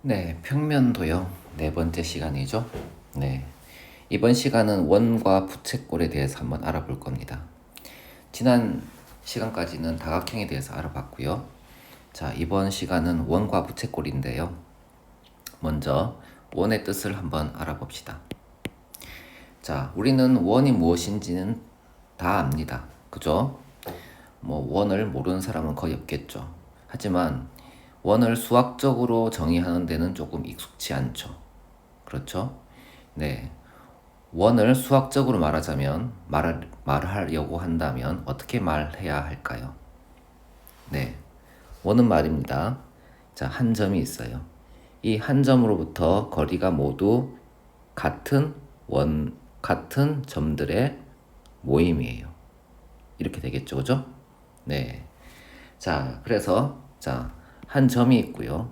네, 평면도요. 네 번째 시간이죠. 네. 이번 시간은 원과 부채꼴에 대해서 한번 알아볼 겁니다. 지난 시간까지는 다각형에 대해서 알아봤고요. 자, 이번 시간은 원과 부채꼴인데요. 먼저 원의 뜻을 한번 알아봅시다. 자, 우리는 원이 무엇인지는 다 압니다. 그죠? 뭐 원을 모르는 사람은 거의 없겠죠. 하지만 원을 수학적으로 정의하는 데는 조금 익숙치 않죠. 그렇죠? 네. 원을 수학적으로 말하자면, 말하려고 한다면 어떻게 말해야 할까요? 네. 원은 말입니다. 자, 한 점이 있어요. 이 한 점으로부터 거리가 모두 같은 점들의 모임이에요. 이렇게 되겠죠, 그죠? 네. 자, 그래서, 자, 한 점이 있고요.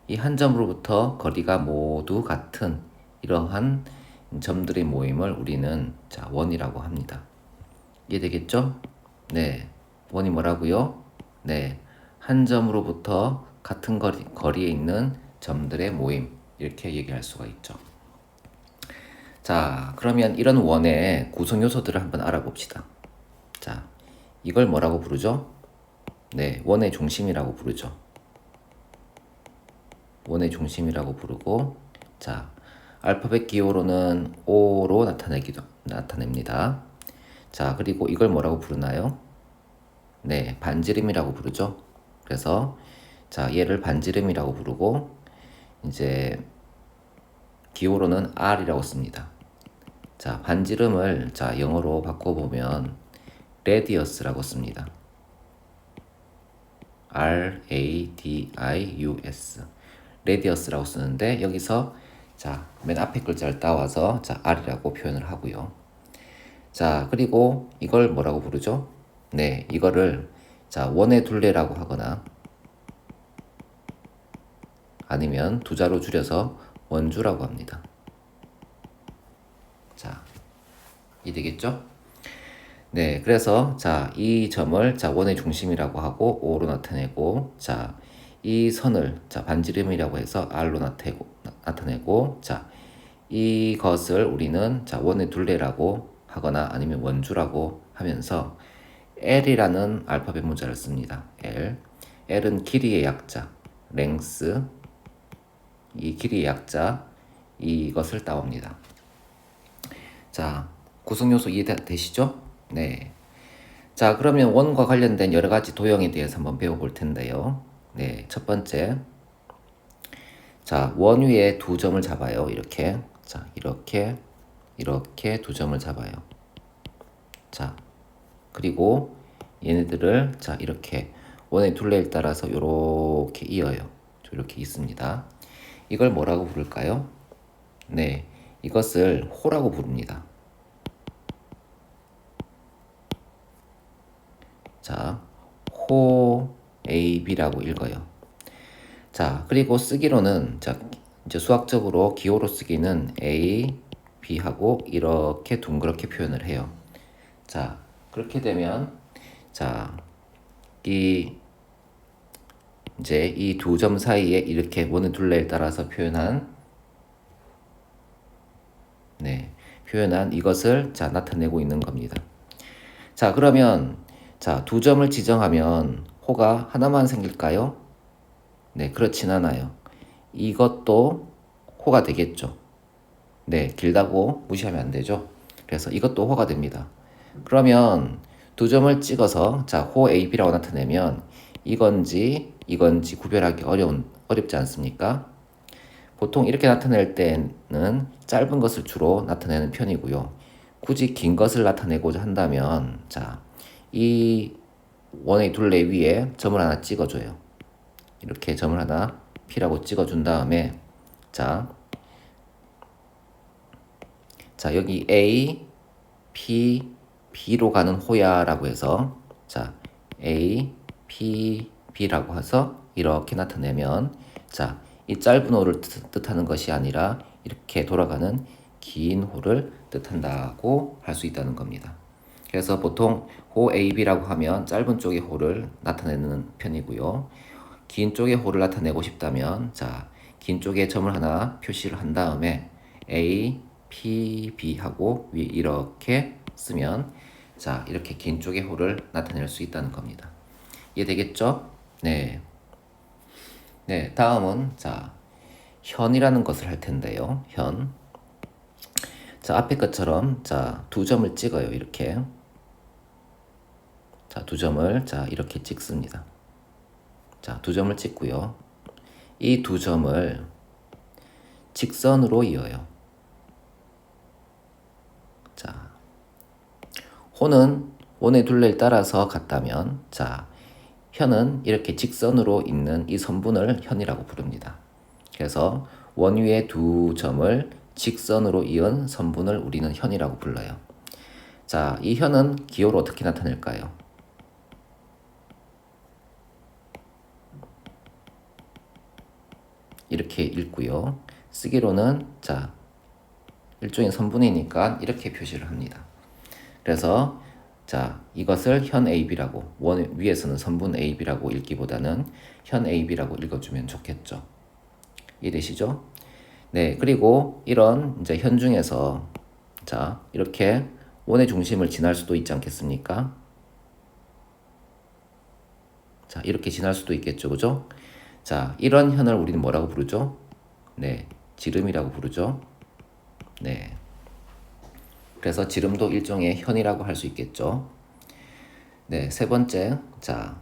이 한 점으로부터 거리가 모두 같은 이러한 점들의 모임을 우리는 자, 원이라고 합니다. 이해되겠죠? 네. 원이 뭐라고요? 네. 한 점으로부터 같은 거리에 있는 점들의 모임. 이렇게 얘기할 수가 있죠. 자, 그러면 이런 원의 구성 요소들을 한번 알아봅시다. 자, 이걸 뭐라고 부르죠? 네, 원의 중심이라고 부르죠. 원의 중심이라고 부르고, 자, 알파벳 기호로는 O로 나타냅니다. 자, 그리고 이걸 뭐라고 부르나요? 네, 반지름이라고 부르죠. 그래서, 자, 얘를 반지름이라고 부르고, 이제, 기호로는 R이라고 씁니다. 자, 반지름을, 자, 영어로 바꿔보면, radius라고 씁니다. radius. radius라고 쓰는데, 여기서 자, 맨 앞에 글자를 따와서 자, R이라고 표현을 하고요. 자, 그리고 이걸 뭐라고 부르죠? 네, 이거를 자, 원의 둘레라고 하거나 아니면 두 자로 줄여서 원주라고 합니다. 자, 이해되겠죠? 네, 그래서 자, 이 점을 자, 원의 중심이라고 하고 O로 나타내고 자, 이 선을 자, 반지름이라고 해서 R로 나타내고 자, 이것을 우리는 자, 원의 둘레라고 하거나 아니면 원주라고 하면서 L이라는 알파벳 문자를 씁니다. L. L은 길이의 약자, length. 이 길이의 약자, 이것을 따옵니다. 자, 구성 요소 이해되시죠? 네. 자, 그러면 원과 관련된 여러 가지 도형에 대해서 한번 배워볼 텐데요. 네, 첫 번째. 자, 원 위에 두 점을 잡아요. 이렇게. 자, 이렇게 두 점을 잡아요. 자, 그리고 얘네들을 자, 이렇게 원의 둘레를 따라서 이렇게 이어요. 이렇게 있습니다. 이걸 뭐라고 부를까요? 네, 이것을 호라고 부릅니다. 자, 호 AB라고 읽어요. 자, 그리고 쓰기로는 자, 이제 수학적으로 기호로 쓰기는 A, B하고 이렇게 둥그렇게 표현을 해요. 자, 그렇게 되면 자, 이제 이 두 점 사이에 이렇게 원의 둘레에 따라서 표현한 이것을 자, 나타내고 있는 겁니다. 자, 그러면 자, 두 점을 지정하면 호가 하나만 생길까요? 네, 그렇진 않아요. 이것도 호가 되겠죠. 네, 길다고 무시하면 안 되죠. 그래서 이것도 호가 됩니다. 그러면 두 점을 찍어서 자, 호 AB라고 나타내면 이건지 구별하기 어렵지 않습니까? 보통 이렇게 나타낼 때는 짧은 것을 주로 나타내는 편이고요. 굳이 긴 것을 나타내고자 한다면 자, 이 원의 둘레 위에 점을 하나 찍어줘요. 이렇게 점을 하나 P라고 찍어준 다음에 자, 여기 A, P, B로 가는 호야라고 해서 자, A, P, B라고 해서 이렇게 나타내면 자, 이 짧은 호를 뜻하는 것이 아니라 이렇게 돌아가는 긴 호를 뜻한다고 할 수 있다는 겁니다. 그래서 보통 호 AB라고 하면 짧은 쪽의 호를 나타내는 편이고요. 긴 쪽의 호를 나타내고 싶다면 자, 긴 쪽에 점을 하나 표시를 한 다음에 A, P, B 하고 위 이렇게 쓰면 자, 이렇게 긴 쪽의 호를 나타낼 수 있다는 겁니다. 이해되겠죠? 네. 네, 다음은 자, 현이라는 것을 할 텐데요. 현. 자, 앞에 것처럼 자, 두 점을 찍어요. 이렇게. 자, 두 점을 자, 이렇게 찍습니다. 자, 두 점을 찍고요. 이 두 점을 직선으로 이어요. 자, 호는 원의 둘레를 따라서 갔다면 자, 현은 이렇게 직선으로 있는 이 선분을 현이라고 부릅니다. 그래서 원 위에 두 점을 직선으로 이은 선분을 우리는 현이라고 불러요. 자, 이 현은 기호로 어떻게 나타낼까요? 이렇게 읽고요. 쓰기로는 자, 일종의 선분이니까 이렇게 표시를 합니다. 그래서 자, 이것을 현 AB라고 원 위에서는 선분 AB라고 읽기보다는 현 AB라고 읽어주면 좋겠죠. 이해되시죠? 네, 그리고 이런 이제 현 중에서 자, 이렇게 원의 중심을 지날 수도 있지 않겠습니까? 자, 이렇게 지날 수도 있겠죠, 그죠? 자, 이런 현을 우리는 뭐라고 부르죠? 네, 지름이라고 부르죠. 네. 그래서 지름도 일종의 현이라고 할 수 있겠죠. 네, 세 번째, 자,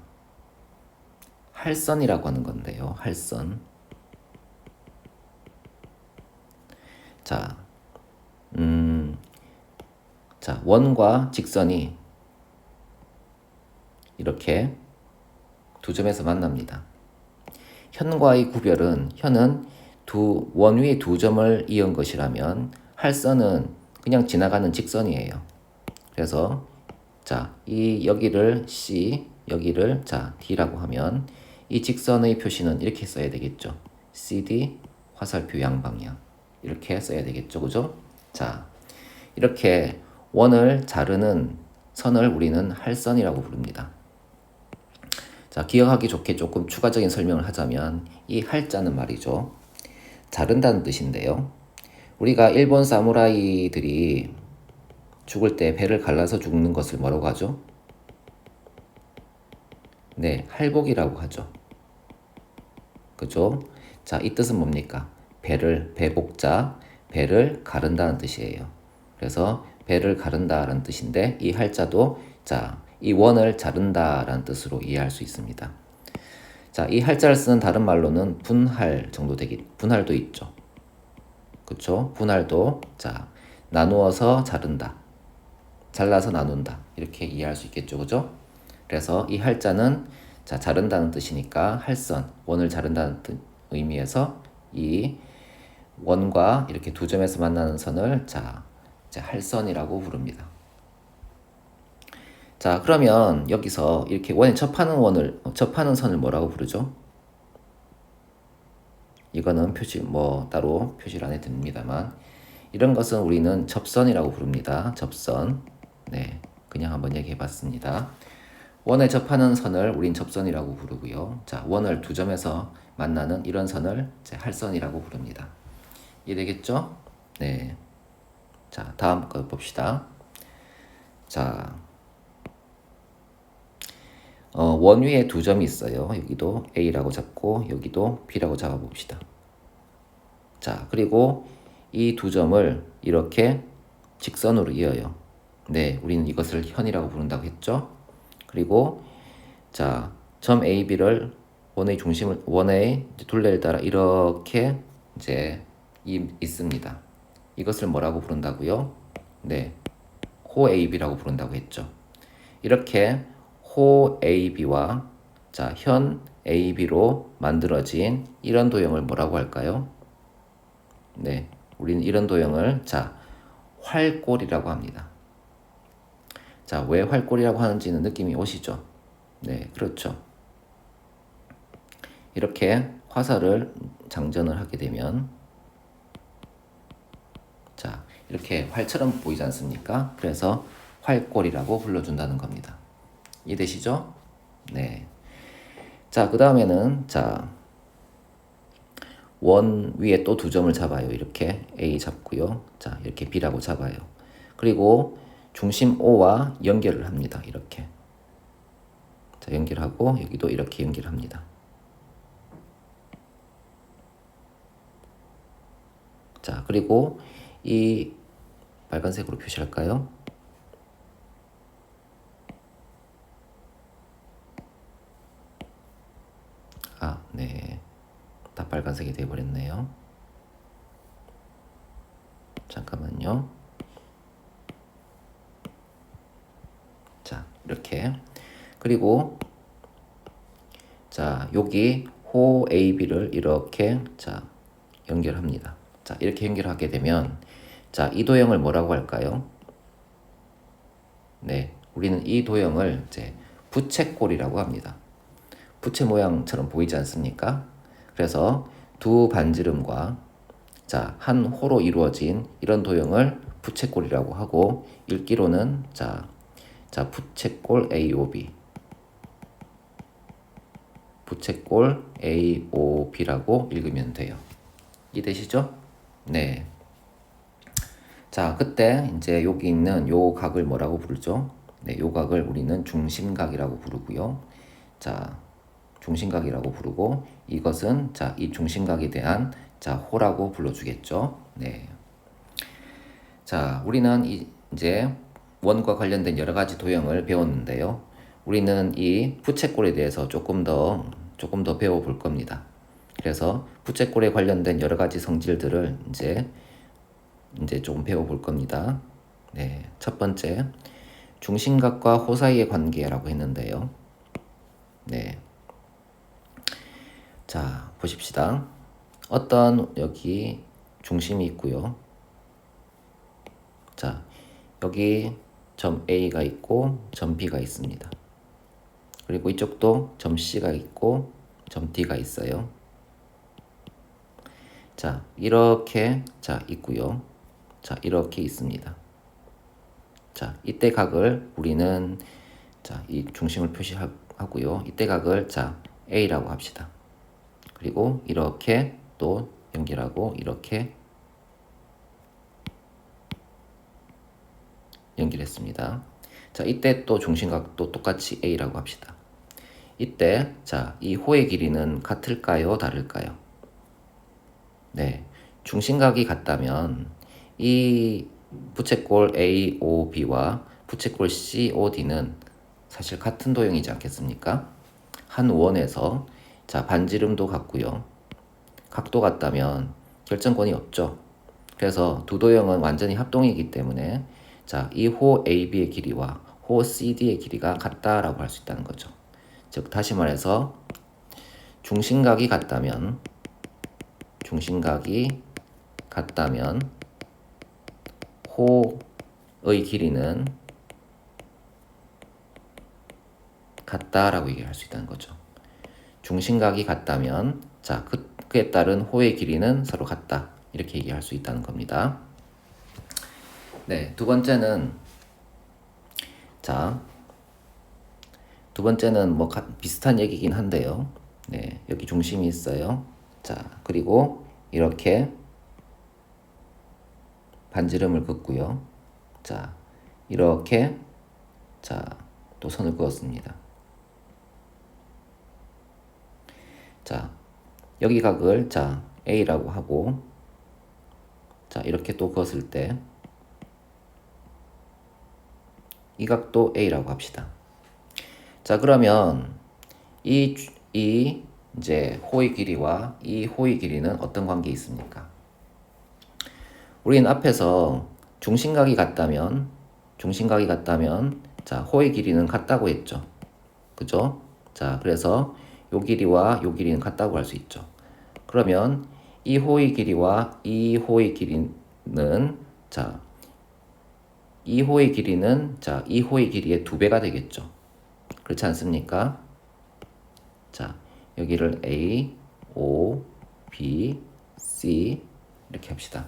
할선이라고 하는 건데요. 할선. 자, 자, 원과 직선이 이렇게 두 점에서 만납니다. 현과의 구별은 현은 두 원 위에 두 점을 이은 것이라면 할선은 그냥 지나가는 직선이에요. 그래서 자, 이 여기를 C, 여기를 자, D라고 하면 이 직선의 표시는 이렇게 써야 되겠죠. CD 화살표 양방향. 이렇게 써야 되겠죠. 그죠? 자, 이렇게 원을 자르는 선을 우리는 할선이라고 부릅니다. 자, 기억하기 좋게 조금 추가적인 설명을 하자면 이 할자는 말이죠. 자른다는 뜻인데요. 우리가 일본 사무라이들이 죽을 때 배를 갈라서 죽는 것을 뭐라고 하죠? 네, 할복이라고 하죠. 그죠? 자, 이 뜻은 뭡니까? 배복자, 배를 가른다는 뜻이에요. 그래서 배를 가른다라는 뜻인데 이 할자도 자, 이 원을 자른다라는 뜻으로 이해할 수 있습니다. 자, 이 할자를 쓰는 다른 말로는 분할 정도 분할도 있죠. 그쵸? 분할도 자, 나누어서 자른다. 잘라서 나눈다. 이렇게 이해할 수 있겠죠. 그죠? 그래서 이 할자는 자, 자른다는 뜻이니까 할선, 원을 자른다는 의미에서 이 원과 이렇게 두 점에서 만나는 선을 자, 할선이라고 부릅니다. 자, 그러면 여기서 이렇게 원에 접하는 선을 뭐라고 부르죠? 이거는 따로 표시를 안 해도 됩니다만 이런 것은 우리는 접선이라고 부릅니다. 접선. 네, 그냥 한번 얘기해 봤습니다. 원에 접하는 선을 우린 접선이라고 부르고요. 자, 원을 두 점에서 만나는 이런 선을 할선이라고 부릅니다. 이해되겠죠? 네. 자, 다음 거 봅시다. 자, 원 위에 두 점이 있어요. 여기도 A라고 잡고 여기도 B라고 잡아봅시다. 자, 그리고 이 두 점을 이렇게 직선으로 이어요. 네, 우리는 이것을 현이라고 부른다고 했죠. 그리고 자, 점 A, B를 원의 둘레를 따라 이렇게 이제 있습니다. 이것을 뭐라고 부른다고요? 네, 호 AB라고 부른다고 했죠. 이렇게 호 AB와 자, 현 AB로 만들어진 이런 도형을 뭐라고 할까요? 네, 우리는 이런 도형을 자, 활골이라고 합니다. 자, 왜 활골이라고 하는지는 느낌이 오시죠? 네, 그렇죠. 이렇게 화살을 장전을 하게 되면 자, 이렇게 활처럼 보이지 않습니까? 그래서 활골이라고 불러준다는 겁니다. 이해되시죠? 네. 자, 그 다음에는 자, 원 위에 또 두 점을 잡아요. 이렇게 A 잡고요. 자, 이렇게 B라고 잡아요. 그리고 중심 O와 연결을 합니다. 이렇게. 자, 연결하고 여기도 이렇게 연결합니다. 자, 그리고 이 빨간색으로 표시할까요? 아, 네. 다 빨간색이 되어버렸네요. 잠깐만요. 자, 이렇게. 그리고 자, 여기 호 AB를 이렇게 자, 연결합니다. 자, 이렇게 연결하게 되면 자, 이 도형을 뭐라고 할까요? 네, 우리는 이 도형을 이제 부채꼴이라고 합니다. 부채 모양처럼 보이지 않습니까? 그래서 두 반지름과 자, 한 호로 이루어진 이런 도형을 부채꼴이라고 하고 읽기로는 자, 부채꼴 AOB 부채꼴 AOB라고 읽으면 돼요. 이해되시죠? 네. 자, 그때 이제 여기 있는 요 각을 뭐라고 부르죠? 네, 요 각을 우리는 중심각이라고 부르고요. 자, 중심각이라고 부르고 이것은 자, 이 중심각에 대한 자, 호라고 불러주겠죠. 네. 자, 우리는 이제 원과 관련된 여러 가지 도형을 배웠는데요. 우리는 이 부채꼴에 대해서 조금 더 배워볼 겁니다. 그래서 부채꼴에 관련된 여러 가지 성질들을 이제 조금 배워볼 겁니다. 네, 첫 번째 중심각과 호 사이의 관계라고 했는데요. 네, 자 보십시다. 어떤 여기 중심이 있고요. 자, 여기 점 A가 있고 점 B가 있습니다. 그리고 이쪽도 점 C가 있고 점 D가 있어요. 자, 이렇게 자 있고요. 자, 이렇게 있습니다. 자, 이때 각을 우리는 자, 이 중심을 표시하고요. 이때 각을 자, A라고 합시다. 그리고 이렇게 또 연결하고 이렇게 연결했습니다. 자, 이때 또 중심각도 똑같이 A라고 합시다. 이때 자, 이 호의 길이는 같을까요? 다를까요? 네, 중심각이 같다면 이 부채꼴 AOB와 부채꼴 COD는 사실 같은 도형이지 않겠습니까? 한 원에서 자, 반지름도 같고요. 각도 같다면 결정권이 없죠. 그래서 두 도형은 완전히 합동이기 때문에 자, 이 호 AB의 길이와 호 CD의 길이가 같다라고 할 수 있다는 거죠. 즉 다시 말해서 중심각이 같다면 호의 길이는 같다라고 얘기할 수 있다는 거죠. 중심각이 같다면 자, 그에 따른 호의 길이는 서로 같다. 이렇게 얘기할 수 있다는 겁니다. 네, 두 번째는 뭐 비슷한 얘기긴 한데요. 네, 여기 중심이 있어요. 자, 그리고 이렇게 반지름을 긋고요. 자, 이렇게 자, 또 선을 그었습니다. 자, 여기 각을 자, A라고 하고 자, 이렇게 또 그었을 때 이 각도 A라고 합시다. 자, 그러면 이 이제 호의 길이와 이 호의 길이는 어떤 관계 있습니까? 우리는 앞에서 중심각이 같다면 자, 호의 길이는 같다고 했죠. 그죠? 자, 그래서 요 길이와 요 길이는 같다고 할 수 있죠. 그러면 이 호의 길이와 이 호의 길이는 자, 이 호의 길이는 자, 이 호의 길이의 2배가 되겠죠. 그렇지 않습니까? 자, 여기를 A, O, B, C 이렇게 합시다.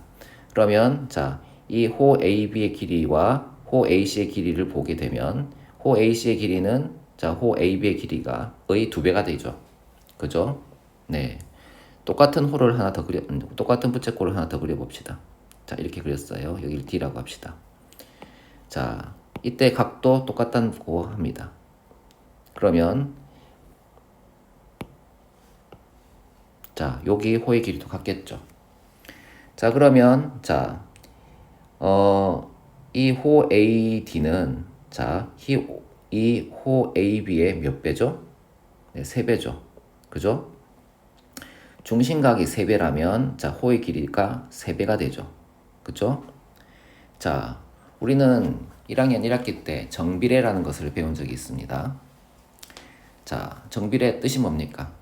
그러면 자, 이 호 AB의 길이와 호 AC의 길이를 보게 되면 호 AC의 길이는 자, 호 AB의 길이가 의 2배가 되죠. 그죠? 네. 똑같은 호를 하나 더 똑같은 부채꼴을 하나 더 그려봅시다. 자, 이렇게 그렸어요. 여기를 D라고 합시다. 자, 이때 각도 똑같다고 합니다. 그러면 자, 여기 호의 길이도 같겠죠. 자, 그러면 자, 이 호 AD는 자, 이 호 AB의 몇 배죠? 네, 3배죠. 그죠? 중심각이 3배라면 자, 호의 길이가 3배가 되죠. 그죠? 자, 우리는 1학년 1학기 때 정비례라는 것을 배운 적이 있습니다. 자, 정비례 뜻이 뭡니까?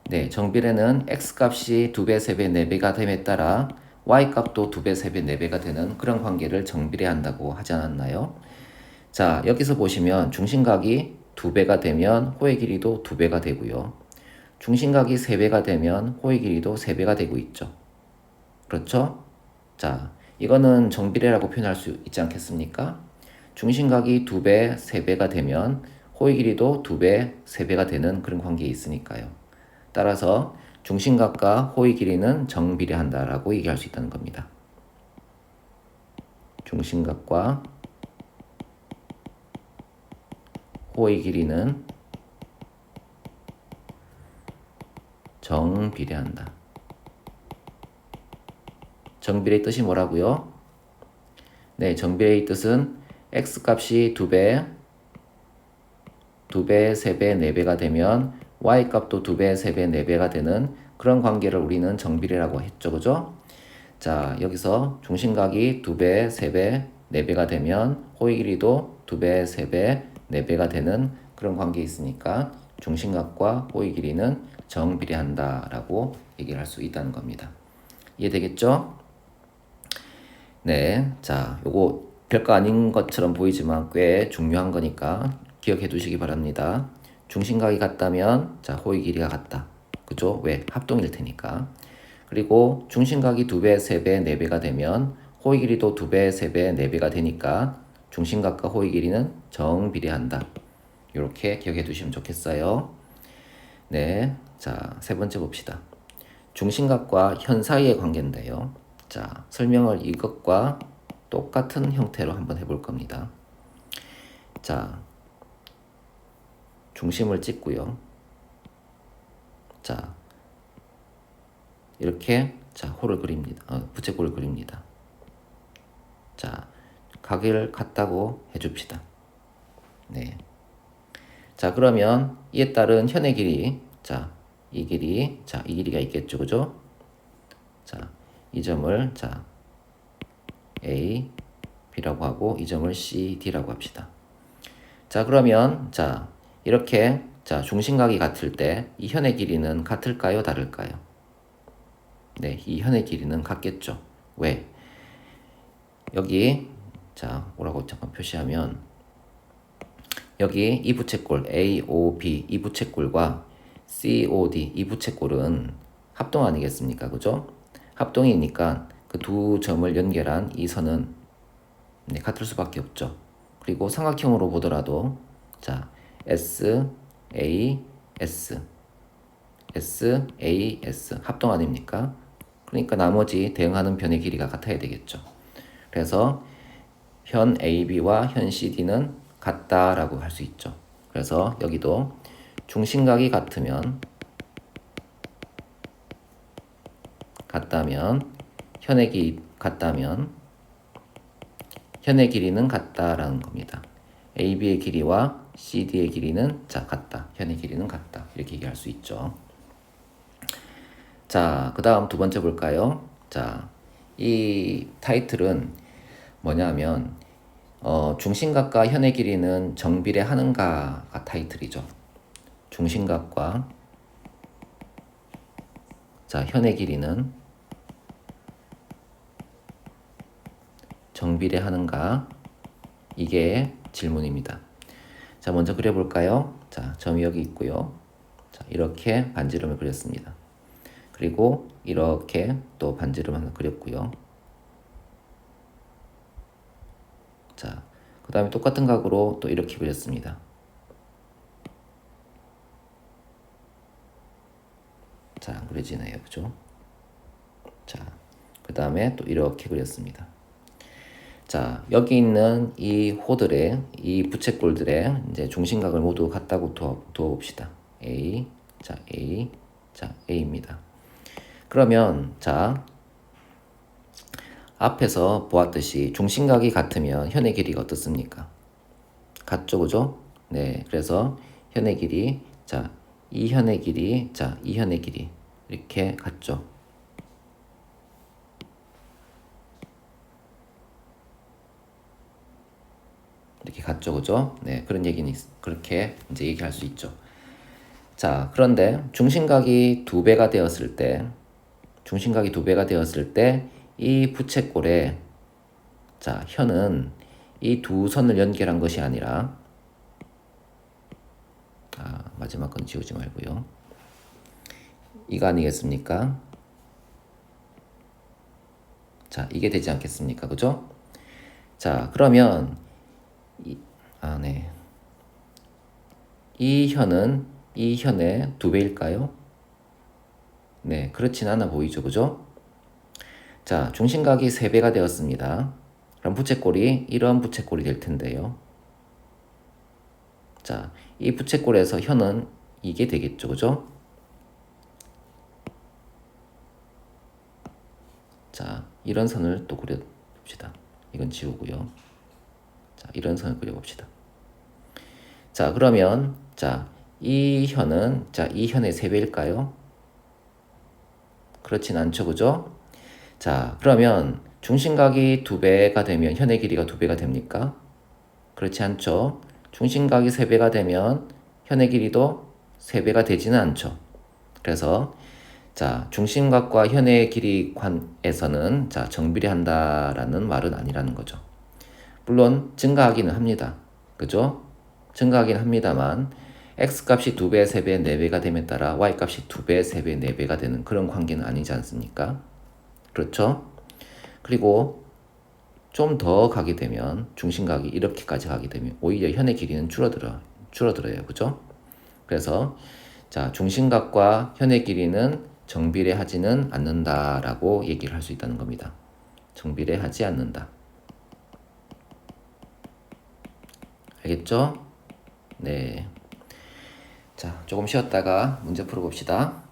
네, 정비례는 x값이 2배, 3배, 4배가 됨에 따라 y값도 2배, 3배, 4배가 되는 그런 관계를 정비례한다고 하지 않았나요? 자, 여기서 보시면 중심각이 2배가 되면 호의 길이도 2배가 되고요. 중심각이 3배가 되면 호의 길이도 3배가 되고 있죠. 그렇죠? 자, 이거는 정비례라고 표현할 수 있지 않겠습니까? 중심각이 2배, 3배가 되면 호의 길이도 2배, 3배가 되는 그런 관계에 있으니까요. 따라서 중심각과 호의 길이는 정비례한다라고 얘기할 수 있다는 겁니다. 중심각과 호의 길이는 정비례한다. 정비례의 뜻이 뭐라고요? 네, 정비례의 뜻은 x값이 2배, 3배, 4배가 되면 y값도 2배, 3배, 4배가 되는 그런 관계를 우리는 정비례라고 했죠. 그죠? 자, 여기서 중심각이 2배, 3배, 4배가 되면 호의 길이도 2배, 3배, 4배가 되는 그런 관계에 있으니까 중심각과 호의 길이는 정비례한다라고 얘기를 할 수 있다는 겁니다. 이해되겠죠? 네, 자, 요거 별거 아닌 것처럼 보이지만 꽤 중요한 거니까 기억해 두시기 바랍니다. 중심각이 같다면 자, 호의 길이가 같다. 그죠? 왜? 합동일 테니까. 그리고 중심각이 2배, 3배, 4배가 되면 호의 길이도 2배, 3배, 4배가 되니까 중심각과 호의 길이는 정비례한다. 이렇게 기억해 두시면 좋겠어요. 네, 자, 세 번째 봅시다. 중심각과 현 사이의 관계인데요. 자, 설명을 이것과 똑같은 형태로 한번 해볼 겁니다. 자, 중심을 찍고요. 자, 이렇게 자, 호를 그립니다. 부채꼴을 그립니다. 자, 각을 같다고 해줍시다. 네. 자, 그러면 이에 따른 현의 길이, 자, 이 길이, 자, 이 길이가 있겠죠, 그죠? 자, 이 점을 자, A, B라고 하고 이 점을 C, D라고 합시다. 자, 그러면 자, 이렇게 자, 중심각이 같을 때 이 현의 길이는 같을까요, 다를까요? 네, 이 현의 길이는 같겠죠. 왜? 여기 자, 뭐라고 잠깐 표시하면 여기 이 부채꼴 AOB 이 부채꼴과 COD 이 부채꼴은 합동 아니겠습니까? 그죠? 합동이니까 그 두 점을 연결한 이 선은 네, 같을 수밖에 없죠. 그리고 삼각형으로 보더라도 자, S, A, S, S, A, S 합동 아닙니까? 그러니까 나머지 대응하는 변의 길이가 같아야 되겠죠. 그래서 현 AB와 현 CD는 같다라고 할 수 있죠. 그래서 여기도 중심각이 같다면 현의 길이는 같다라는 겁니다. AB의 길이와 CD의 길이는 자 같다. 현의 길이는 같다. 이렇게 얘기할 수 있죠. 자, 그 다음 두 번째 볼까요? 자, 이 타이틀은 뭐냐면 중심각과 현의 길이는 정비례하는가가 타이틀이죠. 중심각과 자, 현의 길이는 정비례하는가? 이게 질문입니다. 자, 먼저 그려볼까요? 자, 점이 여기 있고요. 자, 이렇게 반지름을 그렸습니다. 그리고 이렇게 또 반지름 하나 그렸고요. 자, 그 다음에 똑같은 각으로 또 이렇게 그렸습니다. 잘 안 그려지네요. 그죠? 자, 그 다음에 또 이렇게 그렸습니다. 자, 여기 있는 이 호들의, 이 부채꼴들의 이제 중심각을 모두 같다고 두어봅시다. A, 자, A, 자, A입니다. 그러면, 자, 앞에서 보았듯이 중심각이 같으면 현의 길이가 어떻습니까? 같죠, 그죠? 네, 그래서 현의 길이, 자, 이 현의 길이, 자, 이 현의 길이 이렇게 같죠. 이렇게 같죠, 그죠? 네, 그런 얘기는 그렇게 이제 얘기할 수 있죠. 자, 그런데 중심각이 두 배가 되었을 때, 중심각이 두 배가 되었을 때, 이 부채꼴에, 자, 현은 이 두 선을 연결한 것이 아니라, 마지막 건 지우지 말고요. 이거 아니겠습니까? 자, 이게 되지 않겠습니까? 그죠? 자, 그러면, 네. 이 현은 이 현의 두 배일까요? 네, 그렇진 않아 보이죠, 그죠? 자, 중심각이 3배가 되었습니다. 그럼 부채꼴이 이런 부채꼴이 될 텐데요. 자, 이 부채꼴에서 현은 이게 되겠죠, 그죠? 자, 이런 선을 또 그려봅시다. 이건 지우고요. 자, 이런 선을 그려봅시다. 자, 그러면 자, 이 현은 자, 이 현의 3배일까요? 그렇진 않죠, 그죠? 자, 그러면 중심각이 2배가 되면 현의 길이가 2배가 됩니까? 그렇지 않죠. 중심각이 3배가 되면 현의 길이도 3배가 되지는 않죠. 그래서 자, 중심각과 현의 길이 관에서는 자, 정비례한다라는 말은 아니라는 거죠. 물론 증가하기는 합니다. 그죠? 증가하긴 합니다만 x값이 2배, 3배, 4배가 됨에 따라 y값이 2배, 3배, 4배가 되는 그런 관계는 아니지 않습니까? 그렇죠? 그리고 좀 더 가게 되면 중심각이 이렇게까지 가게 되면 오히려 현의 길이는 줄어들어요. 그죠? 그래서 자, 중심각과 현의 길이는 정비례하지는 않는다라고 얘기를 할 수 있다는 겁니다. 정비례하지 않는다. 알겠죠? 네. 자, 조금 쉬었다가 문제 풀어봅시다.